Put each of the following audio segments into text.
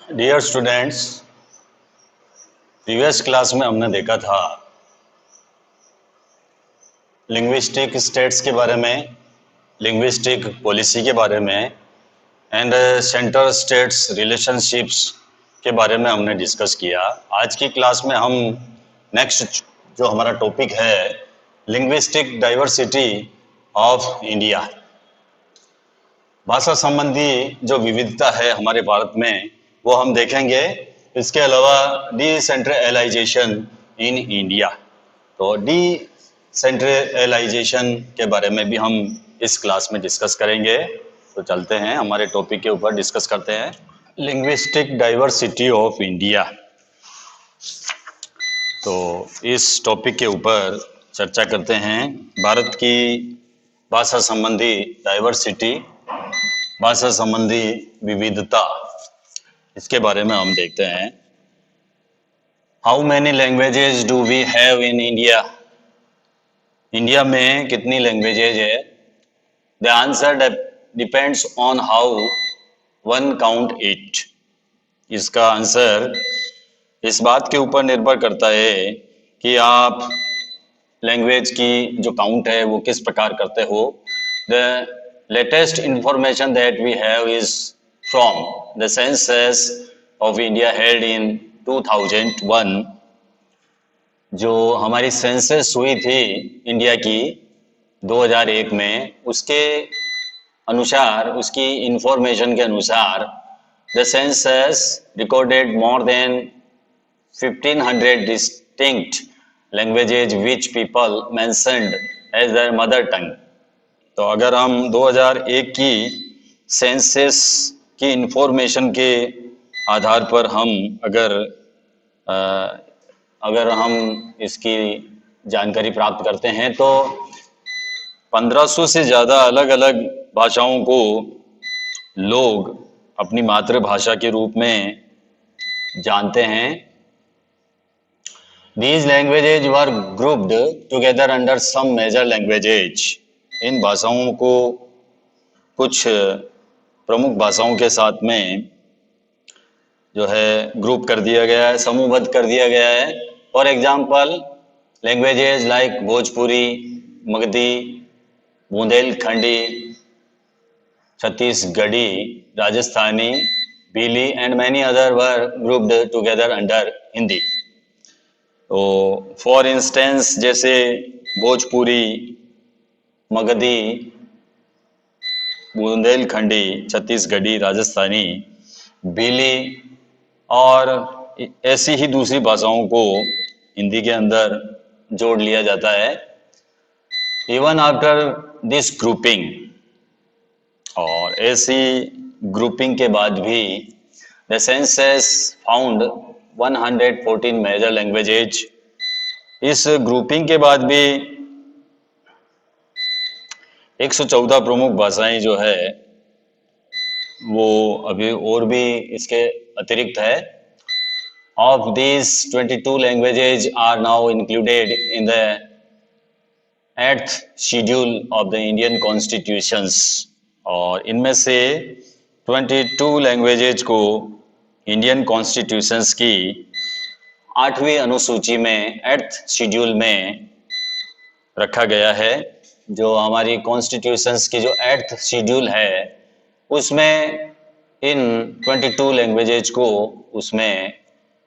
Dear students, previous class में हमने देखा था लिंग्विस्टिक स्टेट्स के बारे में, लिंग्विस्टिक पॉलिसी के बारे में एंड सेंटर स्टेट्स रिलेशनशिप्स के बारे में हमने डिस्कस किया। आज की क्लास में हम नेक्स्ट जो हमारा टॉपिक है लिंग्विस्टिक डाइवर्सिटी ऑफ इंडिया, भाषा संबंधी जो विविधता है हमारे भारत में वो हम देखेंगे। इसके अलावा डिसेंट्रलाइजेशन इन इंडिया, तो डिसेंट्रलाइजेशन के बारे में भी हम इस क्लास में डिस्कस करेंगे। तो चलते हैं हमारे टॉपिक के ऊपर, डिस्कस करते हैं लिंग्विस्टिक डाइवर्सिटी ऑफ इंडिया। तो इस टॉपिक के ऊपर चर्चा करते हैं भारत की भाषा संबंधी डाइवर्सिटी, भाषा संबंधी विविधता, इसके बारे में हम देखते हैं। How many languages do we have in India? India में कितनी लैंग्वेजेज है? The answer depends on how one count it. इसका आंसर इस बात के ऊपर निर्भर करता है कि आप लैंग्वेज की जो काउंट है वो किस प्रकार करते हो। The latest information that we have is from the census of India held in 2001। जो हमारी सेंसस हुई थी इंडिया की 2001 में, उसके अनुसार, उसकी इंफॉर्मेशन के अनुसार the census recorded more than 1500 distinct languages which people mentioned as their mother tongue। तो अगर हम 2001 की सेंसस की इंफॉर्मेशन के आधार पर हम अगर हम इसकी जानकारी प्राप्त करते हैं तो 1500 से ज़्यादा अलग अलग भाषाओं को लोग अपनी मातृभाषा के रूप में जानते हैं। These languages were grouped together under some major languages। इन भाषाओं को कुछ प्रमुख भाषाओं के साथ में जो है ग्रुप कर दिया गया है, समूहबद्ध कर दिया गया है। For example languages like Bhojpuri, Magdhi, Bundelkhandi, Chhattisgarhi, Rajasthani, Bhili and many other were grouped together under Hindi. तो फॉर इंस्टेंस जैसे भोजपुरी, मगधी, बुंदेलखंडी, छत्तीसगढ़ी, राजस्थानी, भीली और ऐसी ही दूसरी भाषाओं को हिंदी के अंदर जोड़ लिया जाता है। इवन आफ्टर दिस ग्रुपिंग, और ऐसी ग्रुपिंग के बाद भी the census found 114 major languages. इस ग्रुपिंग के बाद भी 114 प्रमुख भाषाएं जो है वो अभी और भी इसके अतिरिक्त है। Of this 22 languages are now included in the 8th schedule of the Indian constitutions. और इनमें से 22 लैंग्वेजेज को इंडियन कॉन्स्टिट्यूशंस की 8वीं अनुसूची में, 8th शेड्यूल में रखा गया है। जो हमारी कॉन्स्टिट्यूशंस की जो 8th शेड्यूल है उसमें इन 22 लैंग्वेजेज को उसमें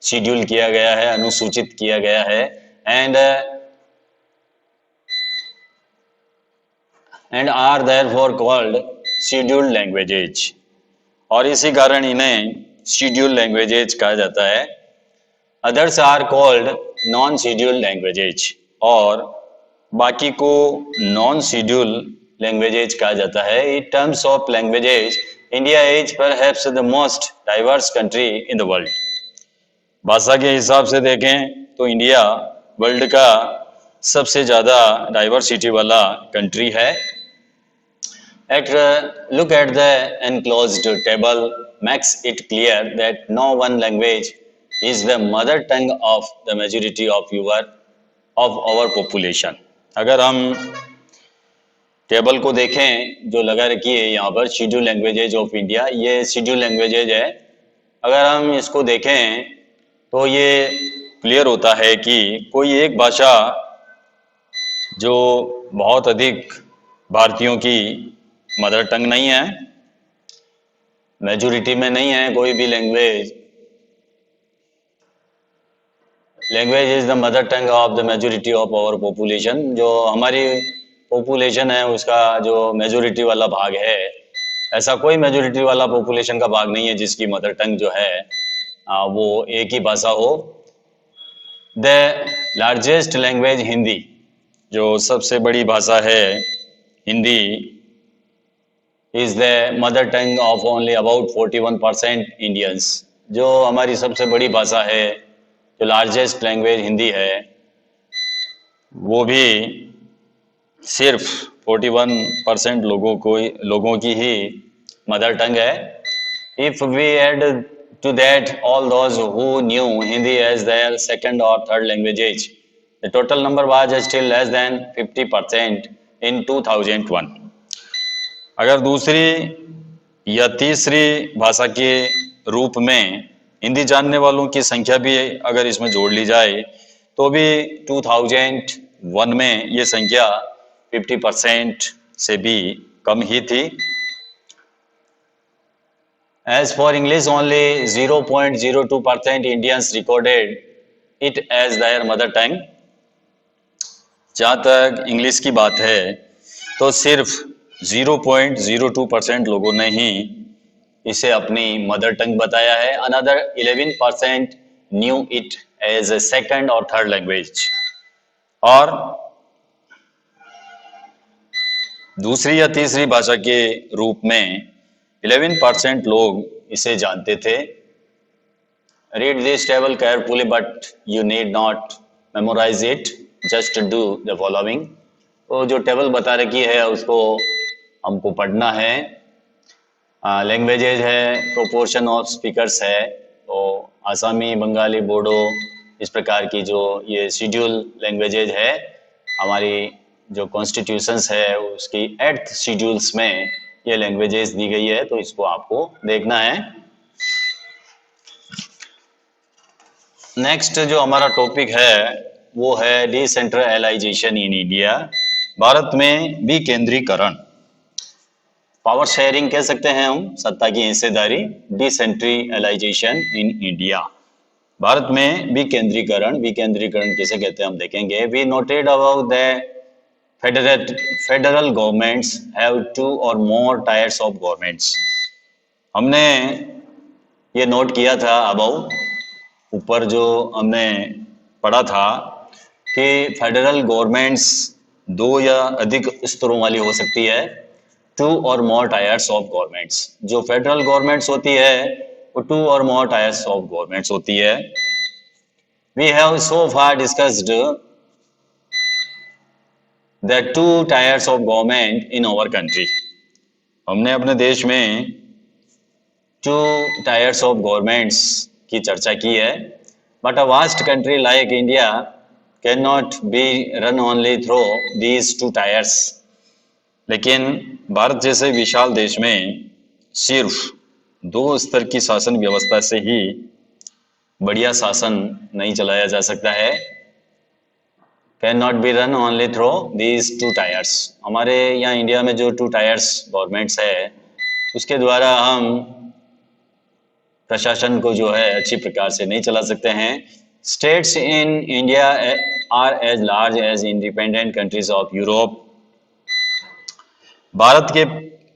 शेड्यूल किया गया है, अनुसूचित किया गया है। And are therefore called scheduled languages. और इसी कारण इन्हें शेड्यूल्ड लैंग्वेजेज कहा जाता है। Others are called non scheduled languages, और बाकी को नॉन शेड्यूल्ड लैंग्वेजेज कहा जाता है। In terms of languages India is perhaps the most diverse country in the world. भाषा के हिसाब से देखें तो इंडिया वर्ल्ड का सबसे ज़्यादा डाइवर्सिटी वाला कंट्री है। Look at the enclosed table makes it clear that no one language is the mother tongue of the majority of our population। अगर हम टेबल को देखें जो लगा रखी है यहाँ पर शेड्यूल लैंग्वेजेज ऑफ इंडिया, ये शेड्यूल लैंग्वेजेज है अगर हम इसको देखें तो ये क्लियर होता है कि कोई एक भाषा जो बहुत अधिक भारतीयों की मदर टंग नहीं है, मेजोरिटी में नहीं है कोई भी language. Language is the mother tongue of the majority of our population. जो हमारी पॉपुलेशन है उसका जो मेजोरिटी वाला भाग है, ऐसा कोई मेजोरिटी वाला पॉपुलेशन का भाग नहीं है जिसकी मदर टंग जो है वो एक ही भाषा हो। द लार्जेस्ट लैंग्वेज हिंदी, जो सबसे बड़ी भाषा है Hindi, is the mother tongue of only about 41% Indians. जो हमारी सबसे बड़ी भाषा है, जो लार्जेस्ट लैंग्वेज हिंदी है, वो भी सिर्फ 41% लोगों की ही मदर टंग है। If we add to that all those who knew Hindi as their second और third languages, the total number was still less than 50% in 2001। अगर दूसरी या तीसरी भाषा के रूप में हिंदी जानने वालों की संख्या भी अगर इसमें जोड़ ली जाए तो भी 2001 में ये संख्या 50% से भी कम ही थी। As for English, only 0.02% Indians recorded it as their mother tongue। जहाँ तक इंग्लिश की बात है तो सिर्फ 0.02% लोगों ने ही इसे अपनी मदर टंग बताया है। Another 11% knew it as a second और थर्ड लैंग्वेज। और दूसरी या तीसरी भाषा के रूप में 11% लोग इसे जानते थे। Read this table carefully but you need not memorize it, just do the following. तो जो टेबल बता रखी है उसको हमको पढ़ना है। लैंग्वेजेज है, प्रोपोर्शन ऑफ स्पीकर्स है, तो आसामी, बंगाली, बोडो, इस प्रकार की जो ये शेड्यूल लैंग्वेजेज है, हमारी जो कॉन्स्टिट्यूशंस है उसकी 8th शेड्यूल्स में ये लैंग्वेजेस दी गई है, तो इसको आपको देखना है। नेक्स्ट जो हमारा टॉपिक है वो है डिसेंट्रलाइजेशन इन इंडिया, भारत में विकेंद्रीकरण। पावर शेयरिंग कह सकते हैं हम, सत्ता की हिस्सेदारी। डिसेंट्रलाइजेशन इन इंडिया, भारत में विकेंद्रीकरण। विकेंद्रीकरण किसे कहते हैं हम देखेंगे। We noted about the federal governments have 2 और मोर टायर्स ऑफ गवर्नमेंट्स। हमने ये नोट किया था अबाउ, ऊपर जो हमने पढ़ा था कि फेडरल गवर्नमेंट्स 2 या अधिक स्तरों वाली हो सकती है। 2 और मोर टायर्स ऑफ गवर्नमेंट्स, जो फेडरल गवर्नमेंट्स होती है वो 2 और मोर टायर्स ऑफ गवर्नमेंट्स होती है। We have so far discussed the 2 tiers of government in our country. हमने अपने देश में 2 टायर्स ऑफ गवर्नमेंट्स की चर्चा की है। But a vast country like India can not be run only through these 2 tyres. लेकिन भारत जैसे विशाल देश में सिर्फ 2 स्तर की शासन व्यवस्था से ही बढ़िया शासन नहीं चलाया जा सकता है। Can not be run only through these 2 tyres. हमारे यहाँ इंडिया में जो 2 टायर्स गवर्नमेंट्स है उसके द्वारा हम प्रशासन को जो है अच्छी प्रकार से नहीं चला सकते हैं। States in India are as large as independent countries of Europe. भारत के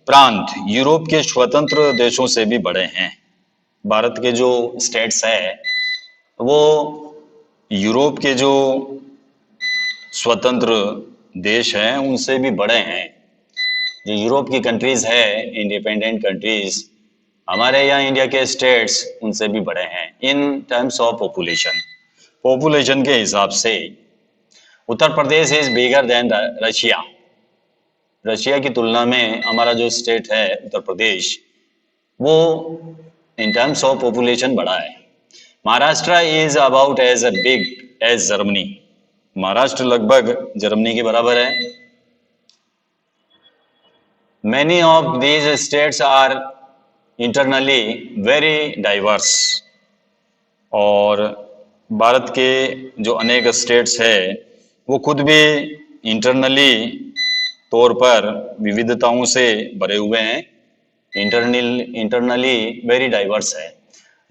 प्रांत यूरोप के स्वतंत्र देशों से भी बड़े हैं। भारत के जो स्टेट्स है वो यूरोप के जो स्वतंत्र देश हैं उनसे भी बड़े हैं। जो यूरोप की कंट्रीज है, इंडिपेंडेंट कंट्रीज, हमारे यहाँ इंडिया के स्टेट्स उनसे भी बड़े हैं in terms of population. Population के हिसाब से Uttar Pradesh is bigger than Russia. Russia की तुलना में हमारा जो स्टेट है उत्तर प्रदेश, वो इन टर्म्स ऑफ पॉपुलेशन बड़ा है। Maharashtra is about as a big as Germany. Maharashtra लगभग जर्मनी के बराबर है। Many of these states are internally very diverse, और भारत के जो अनेक स्टेट्स है वो खुद भी इंटरनली तौर पर विविधताओं से भरे हुए हैं, इंटरनली वेरी डाइवर्स है।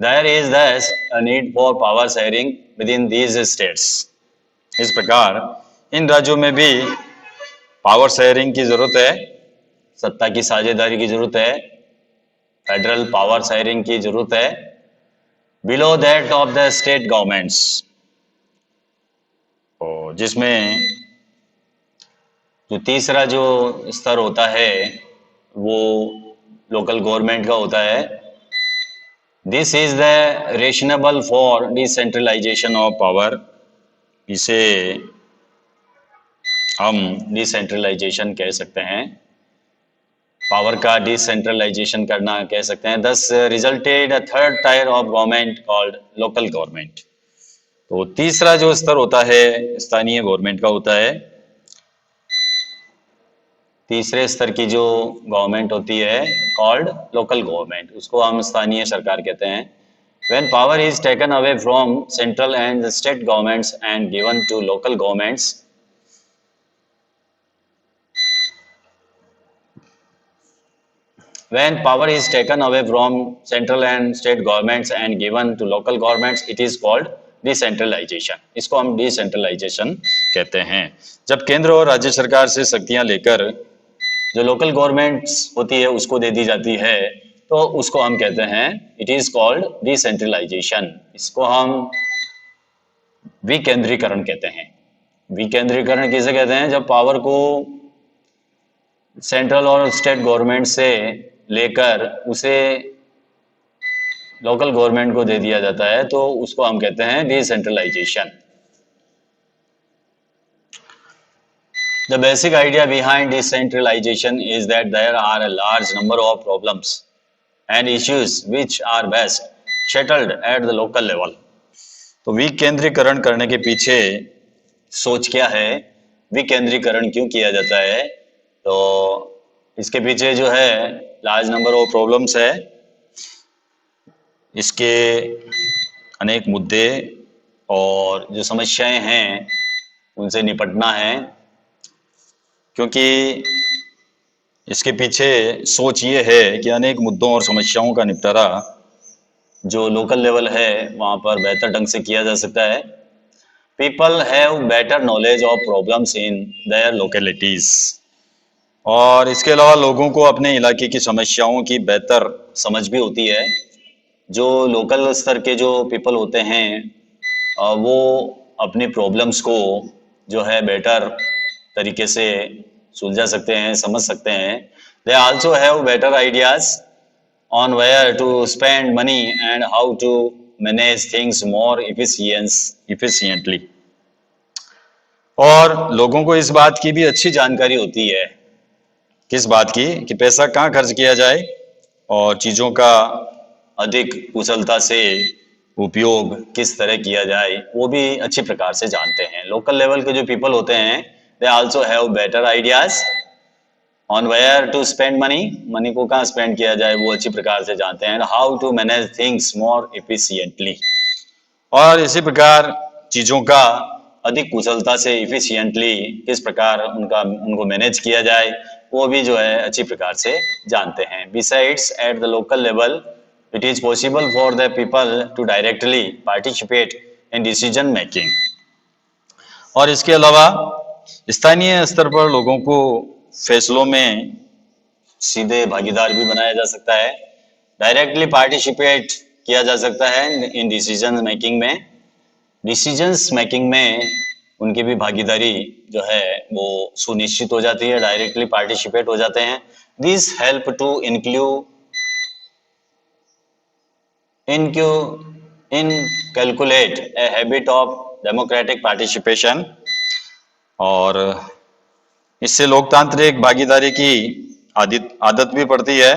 देयर इज दस a need for power sharing with in these states. इस प्रकार इन राज्यों में भी पावर शेयरिंग की जरूरत है, सत्ता की साझेदारी की जरूरत है, फेडरल पावर शेयरिंग की जरूरत है below that of the state governments, जिसमें जो तीसरा जो स्तर होता है वो लोकल गवर्नमेंट का होता है। This is the rationale for decentralisation of power. इसे हम डिसेंट्रलाइजेशन कह सकते हैं, पावर का डिसेंट्रलाइजेशन करना कह सकते हैं। दस resulted a third tier of government called local government. तो तीसरा जो स्तर होता है स्थानीय गवर्नमेंट का होता है। तीसरे स्तर की जो गवर्नमेंट होती है कॉल्ड लोकल गवर्नमेंट, उसको हम स्थानीय सरकार कहते हैं। When power is taken away from central and state governments and given to local governments, when power is taken away from central and state governments and given to local governments, it is called decentralisation. इसको हम decentralisation कहते हैं। जब केंद्र और राज्य सरकार से शक्तियां लेकर जो लोकल गवर्नमेंट्स होती है उसको दे दी जाती है तो उसको हम कहते हैं इट इज कॉल्ड डिसेंट्रलाइजेशन। इसको हम विकेंद्रीकरण कहते हैं। विकेंद्रीकरण किसे कहते हैं? जब पावर को सेंट्रल और स्टेट गवर्नमेंट से लेकर उसे लोकल गवर्नमेंट को दे दिया जाता है तो उसको हम कहते हैं decentralisation. The basic idea behind decentralization is that there are a large number of problems and issues which are best settled at the local level। तो विकेंद्रीकरण करने के पीछे सोच क्या है, विकेंद्रीकरण क्यों किया जाता है? तो इसके पीछे जो है लार्ज नंबर ऑफ प्रॉब्लम्स है, इसके अनेक मुद्दे और जो समस्याएं हैं उनसे निपटना है, क्योंकि इसके पीछे सोच ये है कि अनेक मुद्दों और समस्याओं का निपटारा जो लोकल लेवल है वहाँ पर बेहतर ढंग से किया जा सकता है। People have better knowledge of problems in their localities, और इसके अलावा लोगों को अपने इलाके की समस्याओं की बेहतर समझ भी होती है। जो लोकल स्तर के जो पीपल होते हैं वो अपनी प्रॉब्लम्स को जो है बेटर तरीके से सुलझा सकते हैं, समझ सकते हैं। They also have better ideas on where to spend money and how to manage things more efficiently. और लोगों को इस बात की भी अच्छी जानकारी होती है, किस बात की? कि पैसा कहाँ खर्च किया जाए और चीज़ों का अधिक कुशलता से उपयोग किस तरह किया जाए, वो भी अच्छी प्रकार से जानते हैं। लोकल लेवल के जो पीपल होते हैं they also have better ideas on where to spend money, money को कहाँ स्पेंड किया जाए वो अच्छी प्रकार से जानते हैं। How to manage things more efficiently, और इसी प्रकार चीज़ों का अधिक कुशलता से इफिशिएंटली किस प्रकार उनको मैनेज किया जाए वो भी जो है अच्छी प्रकार से जानते हैं। Besides at the local level it is possible for the people to directly participate in decision making, और इसके अलावा स्थानीय स्तर पर लोगों को फैसलों में सीधे भागीदार भी बनाया जा सकता है, डायरेक्टली पार्टिसिपेट किया जा सकता है इन डिसीजन मेकिंग में। डिसीजंस मेकिंग में उनकी भी भागीदारी जो है वो सुनिश्चित हो जाती है, डायरेक्टली पार्टिसिपेट हो जाते हैं। This help to inculcate a habit of democratic participation, और इससे लोकतांत्रिक भागीदारी की आदत भी पड़ती है।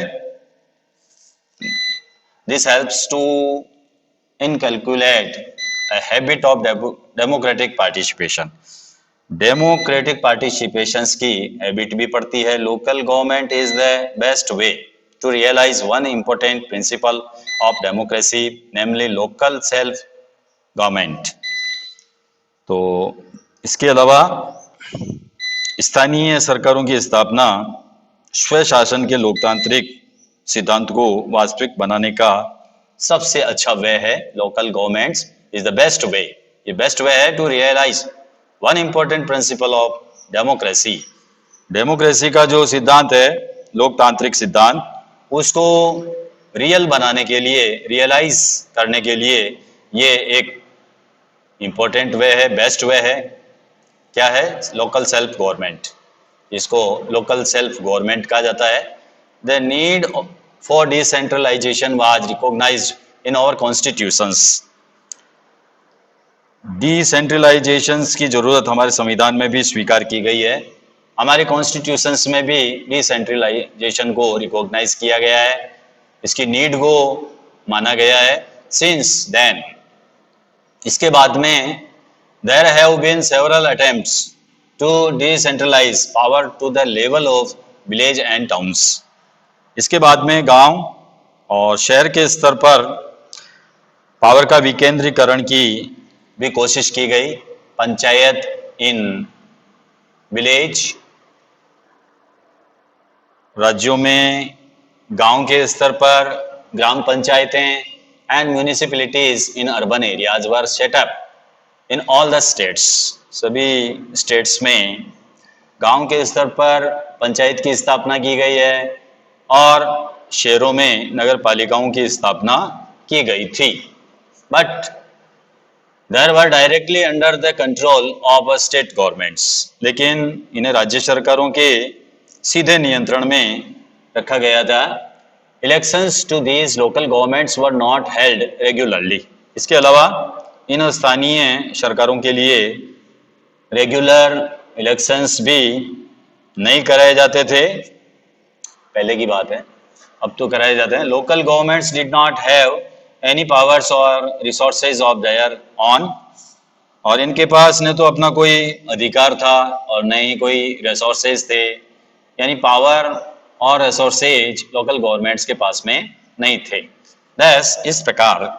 This helps to inculcate a habit of democratic participation। Democratic participation की हैबिट भी पड़ती है। Local government is the best way to realize one important principle of democracy, namely local self government. तो इसके अलावा स्थानीय सरकारों की स्थापना स्वशासन के लोकतांत्रिक सिद्धांत को वास्तविक बनाने का सबसे अच्छा वे है. Local governments is the best way. ये बेस्ट वे है to realise one important principle of democracy. Democracy का जो सिद्धांत है, लोकतांत्रिक सिद्धांत, उसको रियल बनाने के लिए, रियलाइज करने के लिए ये एक इंपॉर्टेंट वे है, बेस्ट वे है. क्या है? Local self government. इसको लोकल सेल्फ गवर्नमेंट कहा जाता है. The need for decentralisation was recognised in our constitutions. Decentralisation की जरूरत हमारे संविधान में भी स्वीकार की गई है. हमारे कॉन्स्टिट्यूशंस में भी डिसेंट्रलाइजेशन को रिकॉग्नाइज किया गया है, इसकी नीड को माना गया है. सिंस देन, इसके बाद में there have been several attempts to decentralize power to the level of village and towns. इसके बाद में गांव और शहर के स्तर पर पावर का विकेंद्रीकरण की भी कोशिश की गई. पंचायत इन विलेज, राज्यों में गांव के स्तर पर ग्राम पंचायतें and municipalities in urban areas were set up in all the states. सभी स्टेट्स में गांव के स्तर पर पंचायत की स्थापना की गई है और शहरों में नगर पालिकाओं की स्थापना की गई थी. But there were directly under the control of state governments. लेकिन इन्हें राज्य सरकारों के सीधे नियंत्रण में रखा गया था. Elections to these local governments were not held regularly. इसके अलावा इन स्थानीय सरकारों के लिए रेगुलर इलेक्शंस भी नहीं कराए जाते थे. पहले की बात है, अब तो कराए जाते हैं. Local governments did not have any powers और रिसोर्सेज ऑफ देयर ऑन. और इनके पास न तो अपना कोई अधिकार था और न ही कोई रिसोर्सेज थे. यानी पावर और रिसोर्सेज लोकल गवर्नमेंट्स के पास में नहीं थे. थस इस प्रकार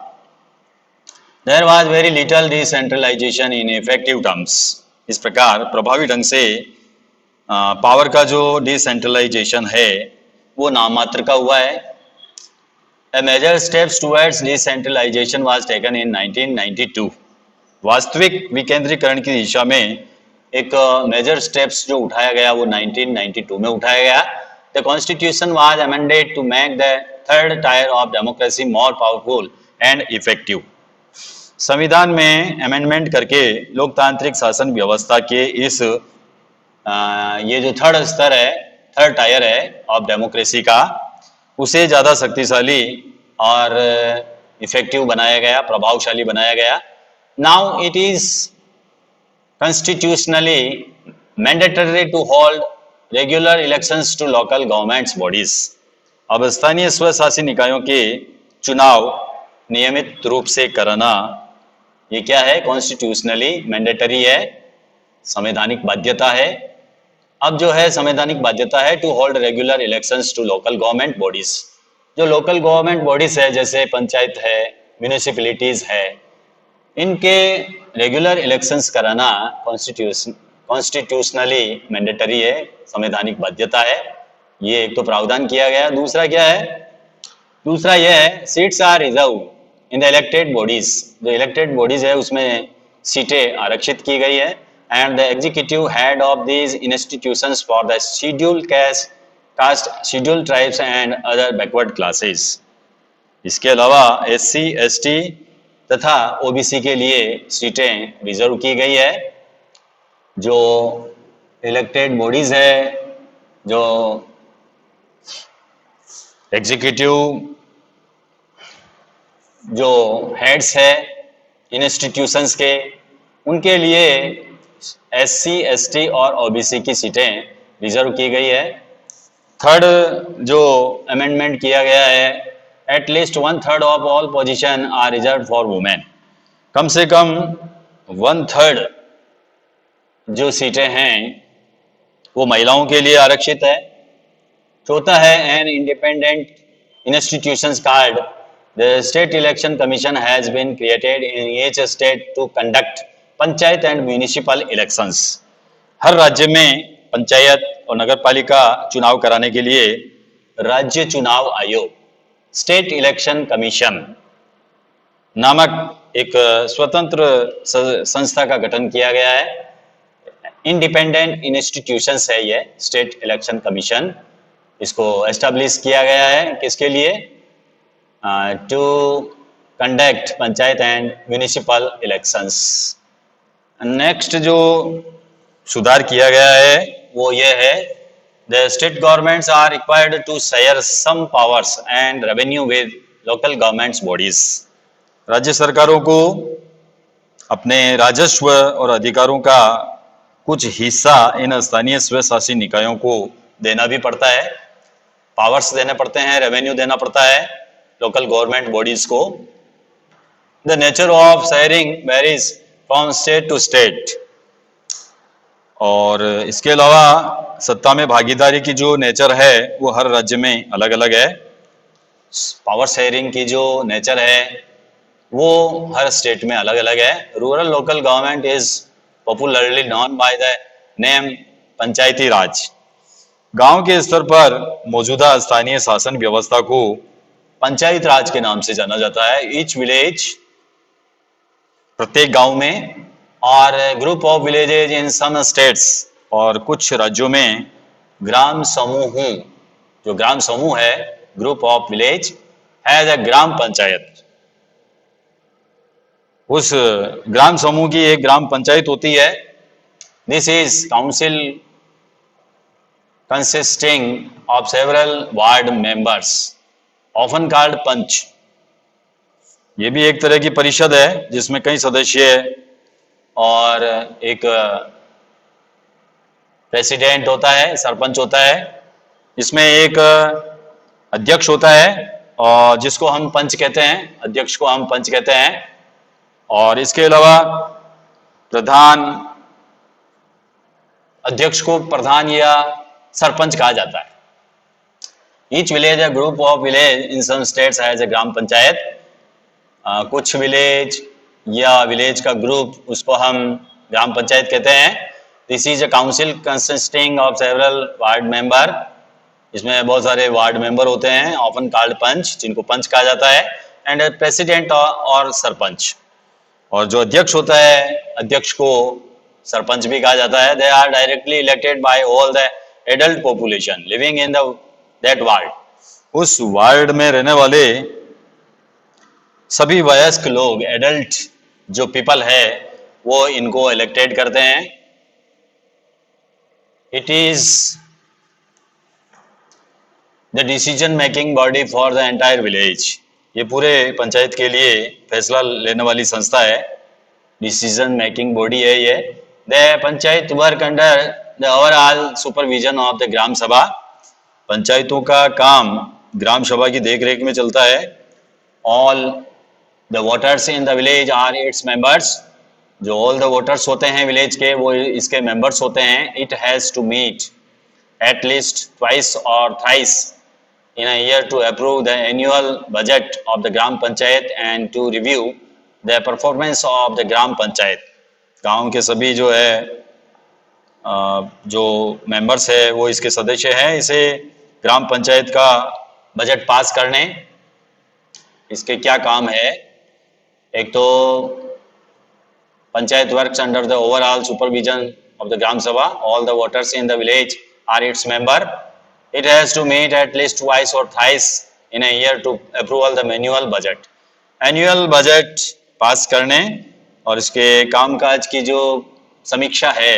There was very little decentralization in effective terms. इस प्रकार प्रभावी ढंग से पावर का जो डिसेंट्रलाइजेशन है वो नाममात्र का हुआ है. A major steps towards decentralization was taken in 1992. वास्तविक विकेंद्रीकरण की दिशा में एक मेजर स्टेप्स जो उठाया गया वो 1992 में उठाया गया. The Constitution was amended to make the third tier of democracy more powerful and effective. संविधान में अमेंडमेंट करके लोकतांत्रिक शासन व्यवस्था के इस ये जो थर्ड स्तर है, थर्ड टायर है ऑफ डेमोक्रेसी का, उसे ज़्यादा शक्तिशाली और इफेक्टिव बनाया गया, प्रभावशाली बनाया गया. Now it is constitutionally mandatory to hold regular elections to local governments bodies. अब स्थानीय स्वशासी निकायों के चुनाव नियमित रूप से कराना, ये क्या है? कॉन्स्टिट्यूशनली मैंडेटरी है, संवैधानिक बाध्यता है. अब जो है संवैधानिक बाध्यता है to hold regular elections to local government bodies. जो लोकल गवर्नमेंट बॉडीज है, जैसे पंचायत है, म्यूनिसिपैलिटीज है, इनके रेगुलर इलेक्शंस कराना कॉन्स्टिट्यूशनली मैंडेटरी है, संवैधानिक बाध्यता है. ये एक तो प्रावधान किया गया. दूसरा क्या है? दूसरा यह है seats are reserve in the elected bodies. जो इलेक्टेड बॉडीज है उसमें सीटें आरक्षित की गई है. And the executive head of these institutions for the scheduled caste, scheduled tribes and other backward classes. इसके अलावा SC, ST तथा OBC के लिए सीटें रिजर्व की गई है. जो इलेक्टेड बॉडीज है, जो एग्जीक्यूटिव जो हेड्स है इंस्टीट्यूशंस के, उनके लिए SC, ST और OBC की सीटें रिजर्व की गई है. थर्ड जो अमेंडमेंट किया गया है, at least 1/3 of all position are reserved for women. कम से कम 1/3 जो सीटें हैं वो महिलाओं के लिए आरक्षित है. चौथा है an independent institutions called the state election commission has been created in each state to conduct panchayat and municipal elections. हर राज्य में पंचायत और नगर पालिका चुनाव कराने के लिए राज्य चुनाव आयोग स्टेट इलेक्शन कमीशन नामक एक स्वतंत्र संस्था का गठन किया गया है। इंडिपेंडेंट इंस्टीट्यूशंस है ये स्टेट इलेक्शन कमीशन। इसको एस्टेब्लिश किया गया है किसके लिए? To conduct panchayat and municipal elections. Next जो सुधार किया गया है वो ये है, the state governments are required to share some powers and revenue with local governments bodies. राज्य सरकारों को अपने राजस्व और अधिकारों का कुछ हिस्सा इन स्थानीय स्वशासी निकायों को देना भी पड़ता है, पावर्स देने पड़ते हैं, रेवेन्यू देना पड़ता है लोकल गवर्नमेंट बॉडीज को। The nature of sharing varies from state to state. और इसके अलावा सत्ता में भागीदारी की जो नेचर है वो हर राज्य में अलग अलग है। पावर शेयरिंग की जो नेचर है वो हर स्टेट में अलग अलग है। Rural local government is popularly known by the name Panchayati Raj. गांव के स्तर पर मौजूदा स्थानीय शासन व्यवस्था को पंचायत राज के नाम से जाना जाता है। ईच विलेज, प्रत्येक गांव में, और group of villages in some states, और कुछ राज्यों में ग्राम समूह, जो ग्राम समूह है, group of village has a gram panchayat. उस ग्राम समूह की एक ग्राम पंचायत होती है। This is council consisting of several ward members often called panch. ये भी एक तरह की परिषद है जिसमें कई सदस्य और एक प्रेसिडेंट होता है, सरपंच होता है। इसमें एक अध्यक्ष होता है और जिसको हम पंच कहते हैं, अध्यक्ष को हम पंच कहते हैं। और इसके अलावा प्रधान, अध्यक्ष को प्रधान या सरपंच कहा जाता है। Each village a group of village in some states has a gram panchayat. कुछ विलेज या विलेज का ग्रुप, उसको हम ग्राम पंचायत कहते हैं। This is a council consisting of several ward member. इसमें बहुत सारे वार्ड मेंबर होते हैं, ऑफन कॉल्ड पंच, जिनको पंच कहा जाता है, एंड प्रेसिडेंट और सरपंच। और जो अध्यक्ष होता है, अध्यक्ष को सरपंच भी कहा जाता है। They are directly elected by all the adult population living in that ward. उस वार्ड में रहने वाले सभी वयस्क लोग, एडल्ट जो पीपल है, वो इनको इलेक्टेड करते हैं। It is the decision making body for the entire village. ये पूरे पंचायत के लिए फैसला लेने वाली संस्था है, डिसीजन मेकिंग बॉडी है ये। The panchayat work under the overall supervision of the gram sabha. पंचायतों का काम ग्राम सभा की देखरेख में चलता है। All the voters in the village are its members. जो ऑल द वोटर्स होते हैं विलेज के, वो इसके मेंबर्स होते हैं। It has to meet at least twice और thrice in a year to approve the annual budget of the gram panchayat and to review the performance of the gram panchayat। गांव के सभी जो है जो मेंबर्स है वो इसके सदस्य हैं। इसे ग्राम पंचायत का बजट पास करने, इसके क्या काम है? एक तो panchayat works under the overall supervision of the gram sabha. All the voters in the village are its member. It has to meet at least twice or thrice in a year to approve the annual budget। Annual budget पास करने और इसके कामकाज की जो समीक्षा है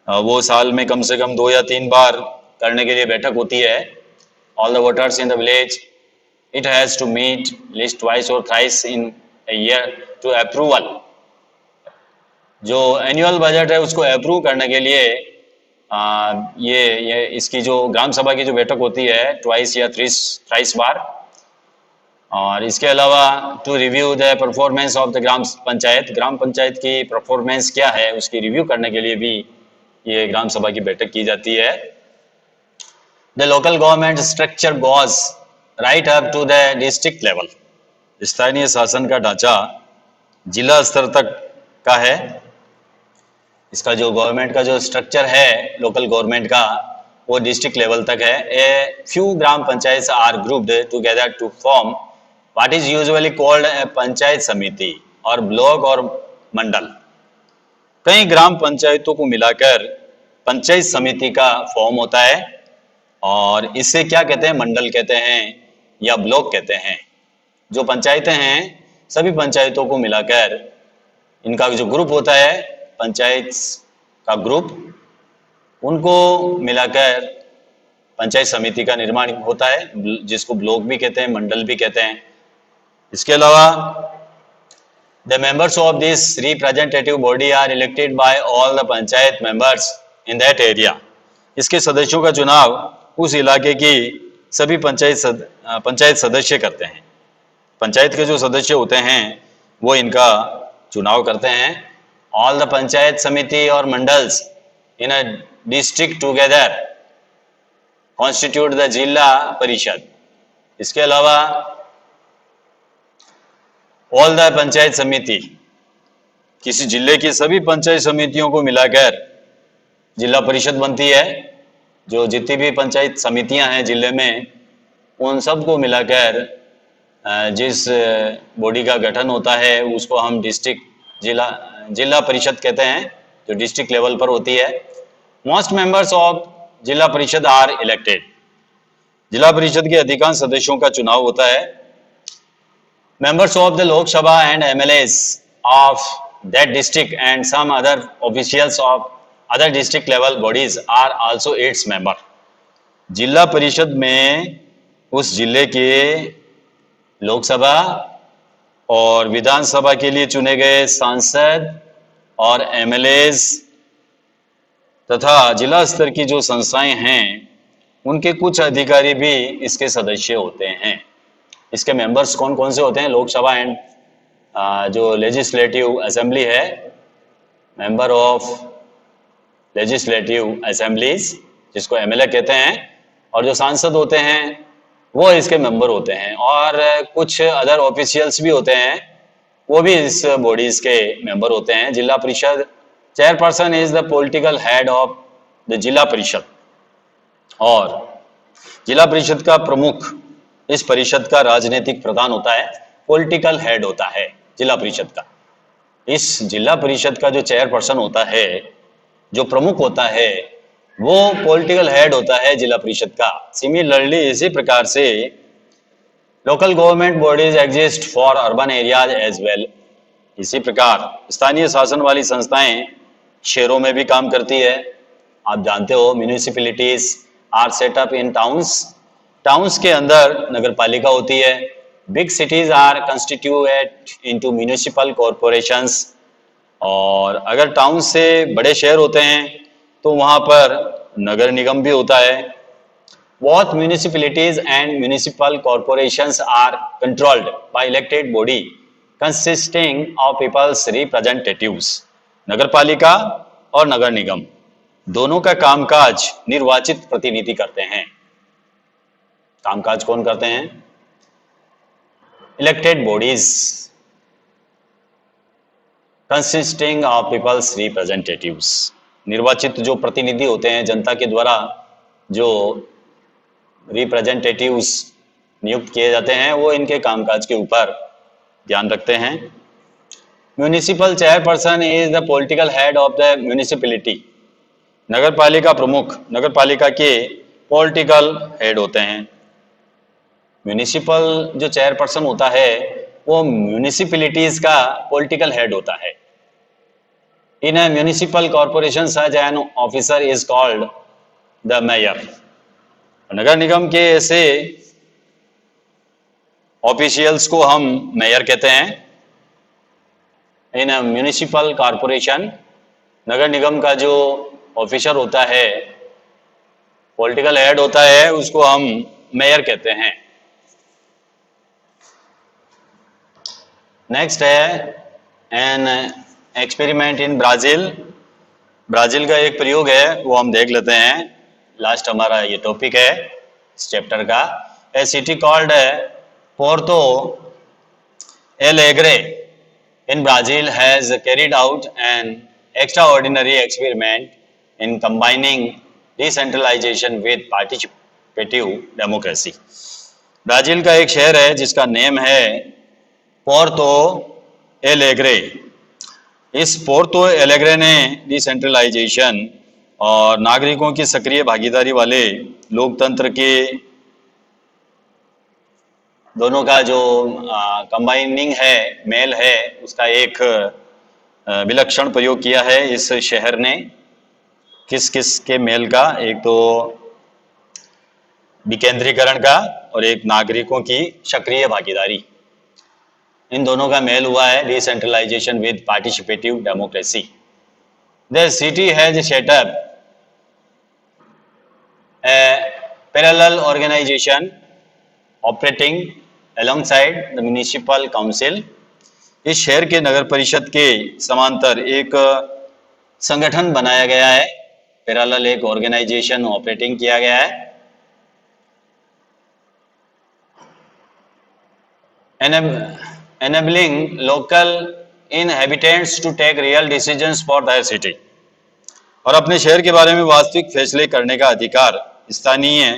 वो साल में कम से कम 2 या 3 बार करने के लिए बैठक होती है। All the voters in the village, it has to meet at least twice or thrice in a year to approval। जो एनुअल बजट है उसको अप्रूव करने के लिए ये इसकी जो ग्राम सभा की जो बैठक होती है ट्वाइस या थ्राइस बार। और इसके अलावा to review the performance of the gram panchayat की परफॉर्मेंस क्या है उसकी रिव्यू करने के लिए भी ये ग्राम सभा की बैठक की जाती है। The local government structure goes right up to the district level. स्थानीय शासन का ढांचा जिला स्तर तक का है। इसका जो गवर्नमेंट का जो स्ट्रक्चर है लोकल गवर्नमेंट का वो डिस्ट्रिक्ट लेवल तक है। A few gram panchayat are grouped together to form what is usually called a panchayat samiti और ब्लॉक और मंडल। कई ग्राम पंचायतों को मिलाकर पंचायत समिति का फॉर्म होता है और इसे क्या कहते हैं, मंडल कहते हैं या ब्लॉक कहते हैं। जो पंचायतें हैं सभी पंचायतों को मिलाकर इनका जो ग्रुप होता है पंचायत का ग्रुप, उनको मिलाकर पंचायत समिति का निर्माण होता है जिसको ब्लॉक भी कहते हैं, मंडल भी कहते हैं। इसके अलावा the members of this representative body are elected by all the panchayat members in that area. इसके सदस्यों का चुनाव उस इलाके की सभी पंचायत सदस्य करते हैं। पंचायत के जो सदस्य होते हैं वो इनका चुनाव करते हैं। ऑल द पंचायत समिति और mandals in a district together constitute the zila parishad. इसके अलावा ऑल द पंचायत समिति, किसी जिले की सभी पंचायत समितियों को मिलाकर जिला परिषद बनती है। जो जितनी भी पंचायत समितियां हैं जिले में उन सबको मिलाकर जिस बॉडी का गठन होता है उसको हम डिस्ट्रिक्ट जिला परिषद कहते हैं, जो डिस्ट्रिक्ट लेवल पर होती है। मोस्ट मेंबर्स ऑफ जिला परिषद आर इलेक्टेड। जिला परिषद के अधिकांश सदस्यों का चुनाव होता है। Members of the Lok Sabha and MLAs of that district and some other officials of other district level bodies are also its member. Zila Parishad में उस जिले के लोकसभा और विधानसभा के लिए चुने गए सांसद और एमएलएस तथा जिला स्तर की जो संस्थाएं हैं उनके कुछ अधिकारी भी इसके सदस्य होते हैं। इसके मेंबर्स कौन कौन से होते हैं? लोकसभा एंड जो लेजिस्लेटिव असेंबली है, मेंबर ऑफ लेजिस्लेटिव असेंबलीज जिसको एमएलए कहते हैं, और जो सांसद होते हैं वो इसके मेंबर होते हैं, और कुछ अदर ऑफिशियल्स भी होते हैं वो भी इस बॉडीज के मेंबर होते हैं। जिला परिषद chairperson is the political head of the zila परिषद, और जिला परिषद का प्रमुख इस परिषद का राजनीतिक प्रधान होता है, पॉलिटिकल हेड होता है जिला परिषद का। इस जिला परिषद का जो चेयरपर्सन होता है, जो प्रमुख होता है, वो पॉलिटिकल हेड होता है जिला परिषद का। सिमिलरली इसी प्रकार से local government bodies exist for urban areas as well. इसी प्रकार स्थानीय शासन वाली संस्थाएं शहरों में भी काम करती है। आप जानते हो municipalities are set up in towns. Towns के अंदर नगर पालिका होती है। Big cities are constitute into municipal corporations, और अगर टाउन से बड़े शहर होते हैं तो वहां पर नगर निगम भी होता है। Both municipalities and municipal corporations are controlled by elected body consisting of peoples representatives. नगर पालिका और नगर निगम दोनों का कामकाज निर्वाचित प्रतिनिधि करते हैं। कामकाज कौन करते हैं? Elected bodies consisting of peoples representatives. निर्वाचित जो प्रतिनिधि होते हैं, जनता के द्वारा जो रिप्रेजेंटेटिव्स नियुक्त किए जाते हैं, वो इनके कामकाज के ऊपर ध्यान रखते हैं। Municipal chairperson is the political head of the municipality. नगर पालिका प्रमुख नगर पालिका के पॉलिटिकल हेड होते हैं। म्यूनिसिपल जो चेयरपर्सन होता है वो म्यूनिसिपैलिटीज का पॉलिटिकल हेड होता है। In a municipal corporation such an officer is called the mayor. नगर निगम के ऐसे ऑफिशियल्स को हम मेयर कहते हैं। इन अ म्यूनिसिपल कॉर्पोरेशन, नगर निगम का जो ऑफिसर होता है, पॉलिटिकल हेड होता है, उसको हम मेयर कहते हैं। नेक्स्ट है an experiment in Brazil. Brazil का एक प्रयोग है वो हम देख लेते हैं। लास्ट हमारा ये टॉपिक है इस चैप्टर का। A city called Porto Alegre in Brazil has carried out an extraordinary experiment in combining decentralization with participative democracy. Brazil का एक शहर है जिसका नेम है पोर्तो एलेग्रे। इस पोर्तो एलेग्रे ने डिसेंट्रलाइजेशन और नागरिकों की सक्रिय भागीदारी वाले लोकतंत्र के दोनों का जो कंबाइनिंग है, मेल है, उसका एक विलक्षण प्रयोग किया है इस शहर ने। किस किस के मेल का? एक तो विकेंद्रीकरण का और एक नागरिकों की सक्रिय भागीदारी। इन दोनों का मेल हुआ है decentralisation with participative democracy. The city has set up a parallel organisation operating alongside the municipal council। इस शहर के नगर परिषद के समांतर एक संगठन बनाया गया है, पैरेलल एक ऑर्गेनाइजेशन ऑपरेटिंग किया गया है। enabling local inhabitants to take real decisions for their city। और अपने शहर के बारे में वास्तविक फैसले करने का अधिकार स्थानीय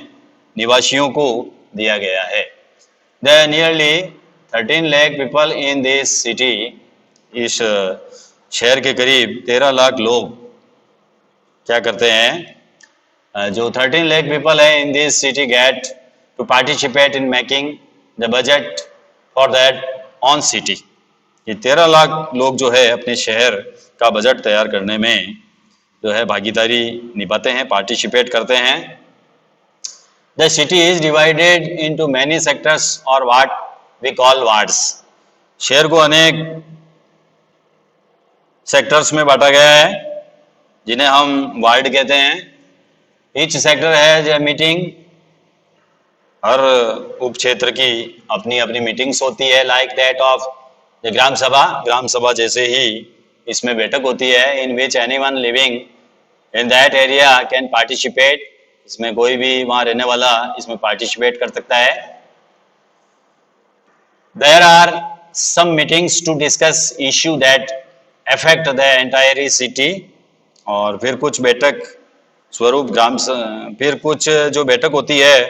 निवासियों को दिया गया है। There are nearly 13 lakh people in this city। इस शहर के करीब 13 लाख लोग क्या करते हैं? जो 13 lakh people है in this city get to participate in making the budget for that on city। ये 13 लाख लोग जो है अपने शहर का बजट तैयार करने में जो है भागीदारी निभाते हैं, पार्टिसिपेट करते हैं। The city is divided into many sectors or what we call wards। शहर को अनेक सेक्टर्स में बांटा गया है जिन्हें हम वार्ड कहते हैं। Each sector has a meeting। हर उप क्षेत्र की अपनी अपनी मीटिंग्स होती है, like that of the ग्राम सभा। ग्राम सभा जैसे ही इसमें बैठक होती है। In which anyone living in that area can participate। इसमें कोई भी वहां रहने वाला इसमें पार्टिसिपेट कर सकता है। There are some meetings to discuss issue that affect the entire city। और फिर कुछ बैठक स्वरूप फिर कुछ जो बैठक होती है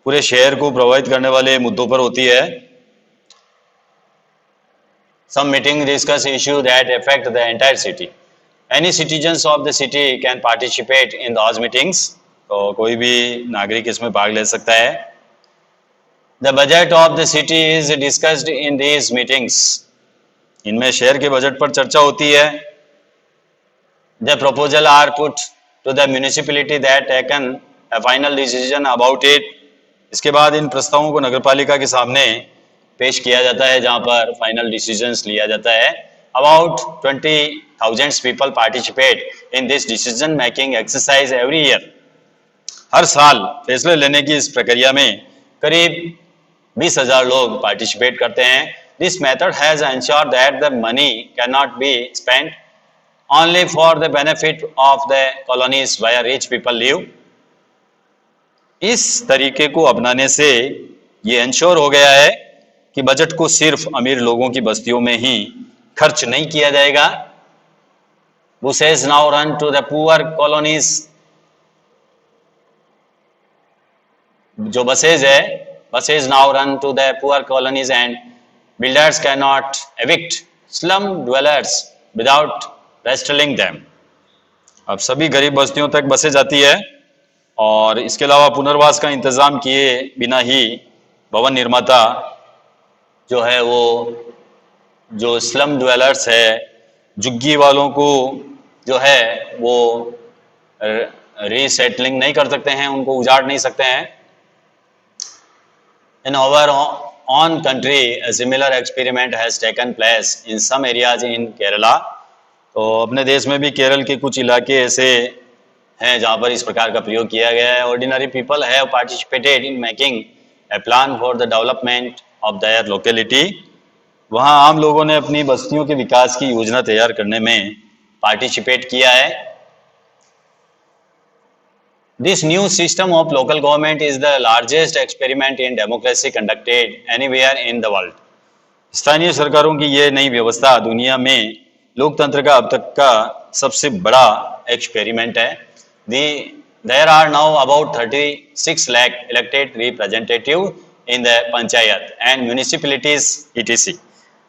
पूरे शहर को प्रभावित करने वाले मुद्दों पर होती है। Some meetings discuss issue that affect the entire city। Any citizens of the city can participate in those meetings। तो कोई भी नागरिक इसमें भाग ले सकता है। The budget of the city is discussed in these meetings। इनमें शहर के बजट पर चर्चा होती है। The proposal are put to the municipality that taken a final decision about it। इसके बाद इन प्रस्तावों को नगरपालिका के सामने पेश किया जाता है जहां पर फाइनल डिसीजंस लिया जाता है। About 20,000 people participate in this decision making exercise every year। हर साल फैसले लेने की इस प्रक्रिया में करीब 20,000 लोग पार्टिसिपेट करते हैं। This method has ensured that the money can not be spent only for the benefit of the colonies where rich people live. इस तरीके को अपनाने से ये एंश्योर हो गया है कि बजट को सिर्फ अमीर लोगों की बस्तियों में ही खर्च नहीं किया जाएगा। Buses now run to the poor colonies. जो buses now run to the poor colonies and builders can not evict slum dwellers without wrestling them. अब सभी गरीब बस्तियों तक बसें जाती है और इसके अलावा पुनर्वास का इंतजाम किए बिना ही भवन निर्माता जो है वो जो स्लम ड्वेलर्स है, झुग्गी वालों को जो है वो रीसेटलिंग नहीं कर सकते हैं, उनको उजाड़ नहीं सकते हैं। In our own country, a similar experiment has taken place in some areas in Kerala। तो अपने देश में भी केरल के कुछ इलाके ऐसे हैं जहाँ पर इस प्रकार का प्रयोग किया गया है। Ordinary people have participated in making a plan for the development of their locality। वहाँ आम लोगों ने अपनी बस्तियों के विकास की योजना तैयार करने में पार्टिसिपेट किया है। This new system of local government is the largest experiment in democracy conducted anywhere in the world. स्थानीय सरकारों की ये नई व्यवस्था दुनिया में लोकतंत्र का अब तक का सबसे बड़ा एक्सपेरिमेंट है. There are now about 36 lakh elected representatives in the panchayat and municipalities etc.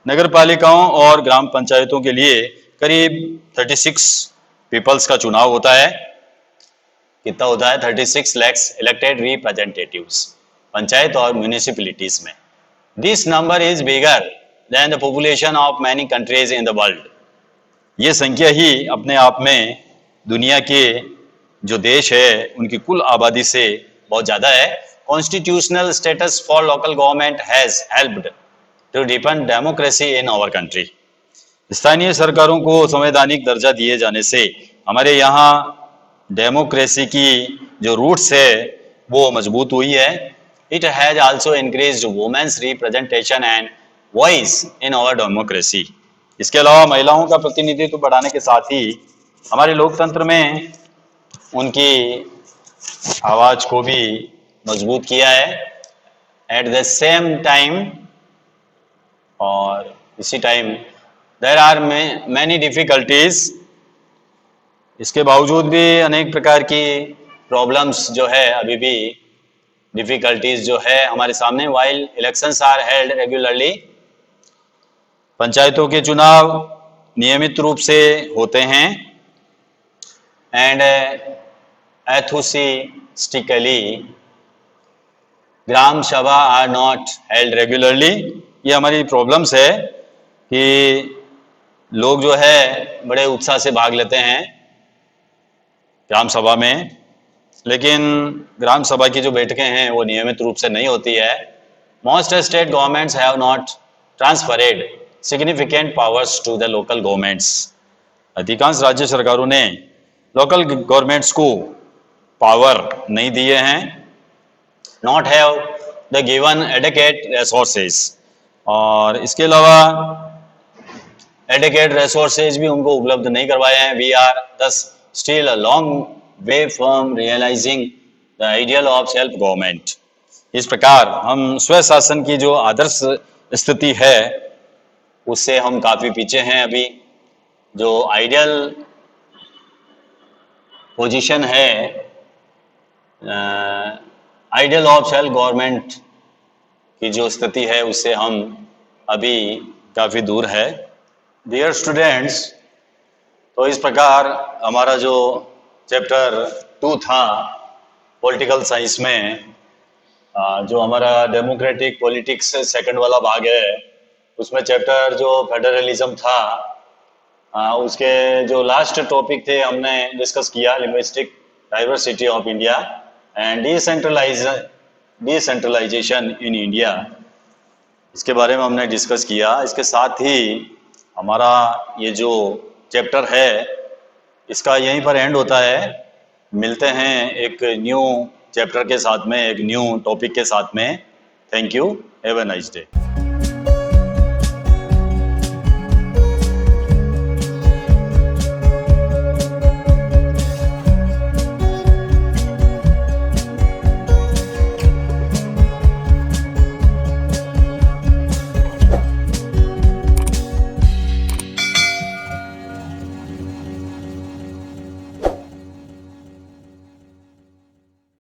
नगर पालिकाओं और ग्राम पंचायतों के लिए करीब 36 पीपल्स का चुनाव होता है. कितना होता है? 36 lakhs elected representatives पंचायत और म्यूनिसिपैलिटीज में. This number is bigger than the population of many countries in the world. ये संख्या ही अपने आप में दुनिया के जो देश है उनकी कुल आबादी से बहुत ज़्यादा है. Constitutional status for local government has helped to deepen democracy in our country. स्थानीय सरकारों को संवैधानिक दर्जा दिए जाने से हमारे यहाँ डेमोक्रेसी की जो रूट्स है वो मजबूत हुई है. It has also increased women's representation and voice in our democracy. इसके अलावा महिलाओं का प्रतिनिधित्व बढ़ाने के साथ ही हमारे लोकतंत्र में उनकी आवाज को भी मजबूत किया है. At the same time और इसी time there are many difficulties. इसके बावजूद भी अनेक प्रकार की प्रॉब्लम्स जो है अभी भी डिफिकल्टीज जो है हमारे सामने. While elections are held regularly. पंचायतों के चुनाव नियमित रूप से होते हैं. एंड एथुसिस्टिकली ग्राम सभा आर नॉट हेल्ड रेगुलरली. ये हमारी प्रॉब्लम्स है कि लोग जो है बड़े उत्साह से भाग लेते हैं ग्राम सभा में, लेकिन ग्राम सभा की जो बैठकें हैं वो नियमित रूप से नहीं होती है. Most state governments have not transferred significant powers to the local governments. अधिकांश राज्य सरकारों ने लोकल गवर्नमेंट्स को पावर नहीं दिए हैं. Not have the given adequate resources. और इसके अलावा एडिकेट रिसोर्सेज भी उनको उपलब्ध नहीं करवाए हैं. वी आर दस still a long way from realizing the ideal of self government. इस प्रकार हम स्वशासन की जो आदर्श स्थिति है उससे हम काफी पीछे हैं. अभी जो आइडियल पोजीशन है आइडियल ऑफ सेल्फ गवर्नमेंट की जो स्थिति है उससे हम अभी काफी दूर है. डियर स्टूडेंट्स, तो इस प्रकार हमारा जो चैप्टर 2 था पॉलिटिकल साइंस में, जो हमारा डेमोक्रेटिक पॉलिटिक्स सेकंड वाला भाग है उसमें चैप्टर जो फेडरलिज्म था उसके जो लास्ट टॉपिक थे हमने डिस्कस किया linguistic diversity of India and decentralisation in India. इसके बारे में हमने डिस्कस किया. इसके साथ ही हमारा ये जो चैप्टर है इसका यहीं पर एंड होता है. मिलते हैं एक न्यू चैप्टर के साथ में, एक न्यू टॉपिक के साथ में. Thank you. Have a nice day.